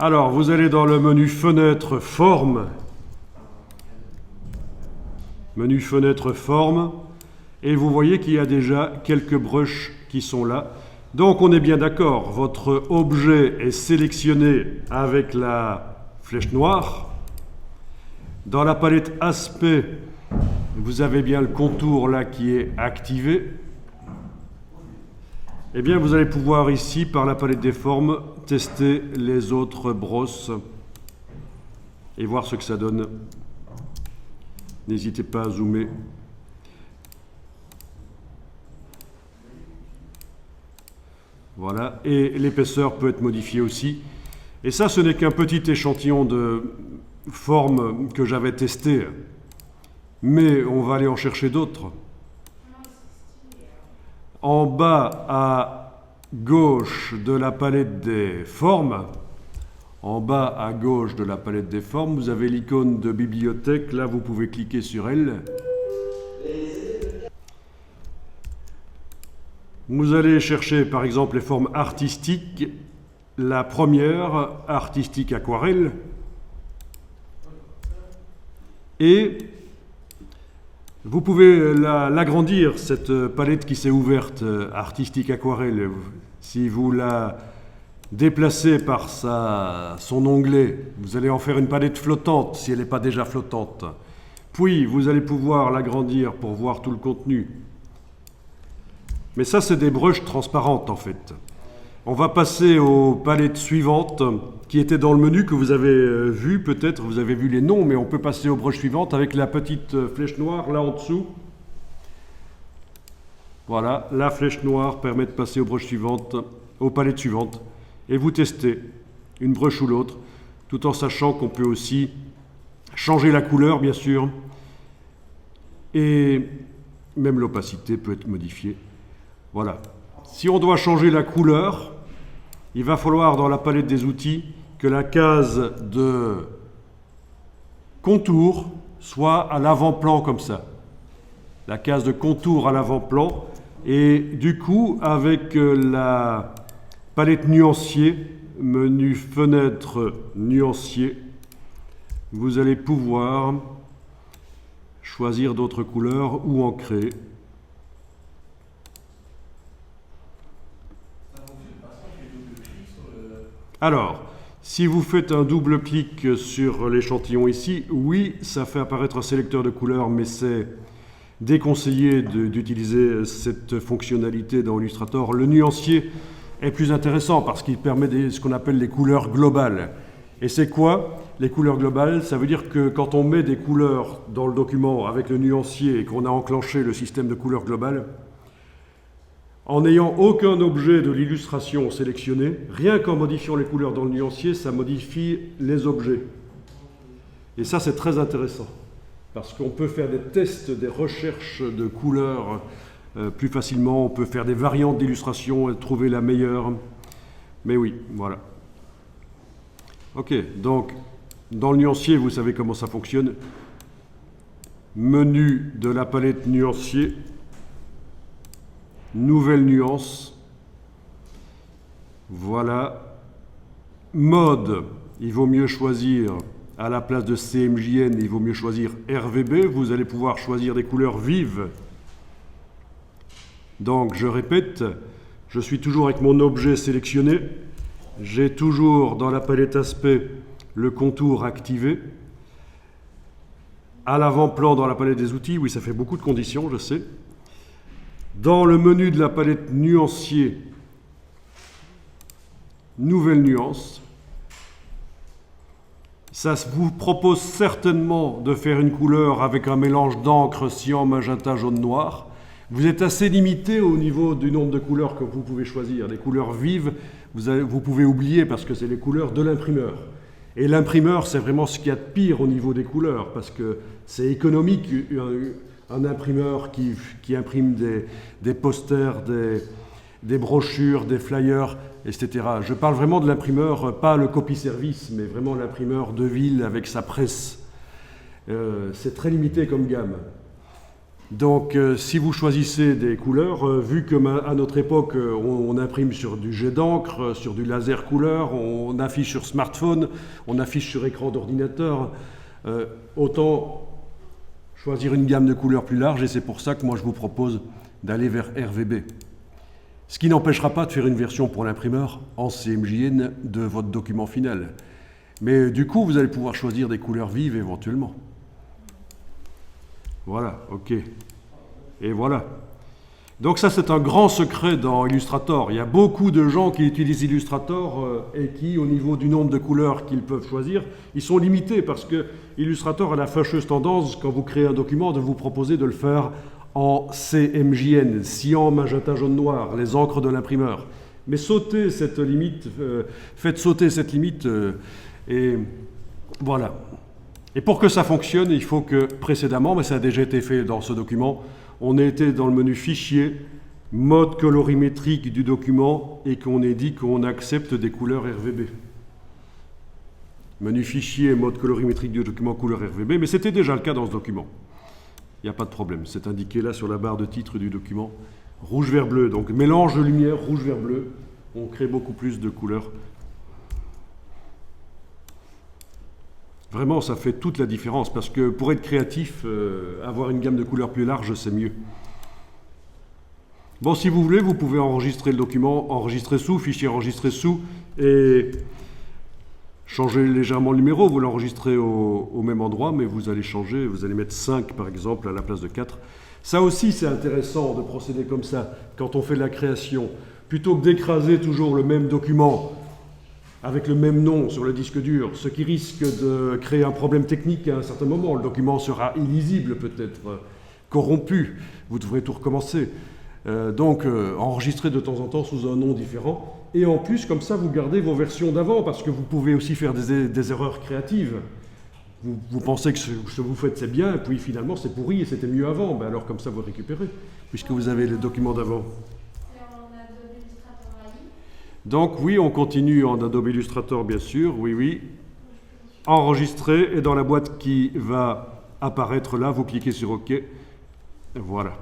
Alors, vous allez dans le menu Fenêtre, Forme. Menu Fenêtre, Forme. Et vous voyez qu'il y a déjà quelques brushes qui sont là. Donc, on est bien d'accord. Votre objet est sélectionné avec la flèche noire. Dans la palette Aspect, vous avez bien le contour là qui est activé. Eh bien, vous allez pouvoir ici, par la palette des formes, tester les autres brosses et voir ce que ça donne. N'hésitez pas à zoomer. Voilà, et l'épaisseur peut être modifiée aussi. Et ça, ce n'est qu'un petit échantillon de formes que j'avais testé, mais on va aller en chercher d'autres. En bas à gauche de la palette des formes, vous avez l'icône de bibliothèque. Là, vous pouvez cliquer sur elle. Vous allez chercher par exemple les formes artistiques. La première, artistique aquarelle. Et vous pouvez l'agrandir, cette palette qui s'est ouverte, artistique aquarelle. Si vous la déplacez par son onglet, vous allez en faire une palette flottante si elle n'est pas déjà flottante. Puis, vous allez pouvoir l'agrandir pour voir tout le contenu. Mais ça, c'est des brushes transparentes, en fait. On va passer aux palettes suivantes, qui étaient dans le menu, que vous avez vu, peut-être, vous avez vu les noms, mais on peut passer aux brushes suivantes avec la petite flèche noire, là en dessous. Voilà, la flèche noire permet de passer aux brushes suivantes, aux palettes suivantes. Et vous testez une brush ou l'autre, tout en sachant qu'on peut aussi changer la couleur, bien sûr. Et même l'opacité peut être modifiée. Voilà. Si on doit changer la couleur, il va falloir dans la palette des outils que la case de contour soit à l'avant-plan comme ça. La case de contour à l'avant-plan. Et du coup, avec la palette nuancier, menu fenêtre nuancier, vous allez pouvoir choisir d'autres couleurs ou en créer. Alors, si vous faites un double clic sur l'échantillon ici, oui, ça fait apparaître un sélecteur de couleurs, mais c'est déconseillé d'utiliser cette fonctionnalité dans Illustrator. Le nuancier est plus intéressant parce qu'il permet ce qu'on appelle les couleurs globales. Et c'est quoi les couleurs globales? Ça veut dire que quand on met des couleurs dans le document avec le nuancier et qu'on a enclenché le système de couleurs globales, en n'ayant aucun objet de l'illustration sélectionné, rien qu'en modifiant les couleurs dans le nuancier, ça modifie les objets. Et ça, c'est très intéressant, parce qu'on peut faire des tests, des recherches de couleurs plus facilement, on peut faire des variantes d'illustration et trouver la meilleure. Mais oui, voilà. Ok, donc, dans le nuancier, vous savez comment ça fonctionne. Menu de la palette nuancier. Nouvelle nuance, voilà. Mode, il vaut mieux choisir, à la place de CMJN, il vaut mieux choisir RVB. Vous allez pouvoir choisir des couleurs vives. Donc, je répète, je suis toujours avec mon objet sélectionné. J'ai toujours dans la palette aspect le contour activé. À l'avant-plan dans la palette des outils, oui, ça fait beaucoup de conditions, je sais. Dans le menu de la palette nuancier, nouvelle nuance. Ça vous propose certainement de faire une couleur avec un mélange d'encre, cyan, magenta, jaune, noir. Vous êtes assez limité au niveau du nombre de couleurs que vous pouvez choisir. Les couleurs vives, vous pouvez oublier parce que c'est les couleurs de l'imprimeur. Et l'imprimeur, c'est vraiment ce qu'il y a de pire au niveau des couleurs parce que c'est économique. Un imprimeur qui imprime des posters, des brochures, des flyers, etc. Je parle vraiment de l'imprimeur, pas le copy-service, mais vraiment l'imprimeur de ville avec sa presse. C'est très limité comme gamme. Donc, si vous choisissez des couleurs, vu que à notre époque, on imprime sur du jet d'encre, sur du laser couleur, on affiche sur smartphone, on affiche sur écran d'ordinateur, autant choisir une gamme de couleurs plus large, et c'est pour ça que moi je vous propose d'aller vers RVB. Ce qui n'empêchera pas de faire une version pour l'imprimeur en CMJN de votre document final. Mais du coup, vous allez pouvoir choisir des couleurs vives éventuellement. Voilà, ok. Et voilà. Donc ça, c'est un grand secret dans Illustrator. Il y a beaucoup de gens qui utilisent Illustrator et qui, au niveau du nombre de couleurs qu'ils peuvent choisir, ils sont limités parce que Illustrator a la fâcheuse tendance, quand vous créez un document, de vous proposer de le faire en CMJN, cyan, magenta, jaune, noir, les encres de l'imprimeur. Mais sautez cette limite, faites sauter cette limite et voilà. Et pour que ça fonctionne, il faut que précédemment, mais ça a déjà été fait dans ce document, on ait été dans le menu Fichier, mode colorimétrique du document et qu'on ait dit qu'on accepte des couleurs RVB. Menu Fichier, mode colorimétrique du document, couleur RVB, mais c'était déjà le cas dans ce document. Il n'y a pas de problème, c'est indiqué là sur la barre de titre du document. Rouge, vert, bleu, donc mélange de lumière rouge, vert, bleu, on crée beaucoup plus de couleurs. Vraiment, ça fait toute la différence, parce que pour être créatif, avoir une gamme de couleurs plus large, c'est mieux. Bon, si vous voulez, vous pouvez enregistrer le document, enregistrer sous, fichier enregistrer sous, et changer légèrement le numéro. Vous l'enregistrez au même endroit, mais vous allez changer, vous allez mettre 5 par exemple à la place de 4. Ça aussi, c'est intéressant de procéder comme ça, quand on fait de la création. Plutôt que d'écraser toujours le même document, avec le même nom sur le disque dur, ce qui risque de créer un problème technique à un certain moment. Le document sera illisible peut-être, corrompu, vous devrez tout recommencer. Donc enregistrer de temps en temps sous un nom différent, et en plus comme ça vous gardez vos versions d'avant, parce que vous pouvez aussi faire des erreurs créatives. Vous pensez que ce que vous faites c'est bien, et puis finalement c'est pourri et c'était mieux avant, ben alors comme ça vous récupérez, puisque vous avez le document d'avant. Donc oui, on continue en Adobe Illustrator, bien sûr, oui. Enregistrer, et dans la boîte qui va apparaître là, vous cliquez sur OK. Voilà.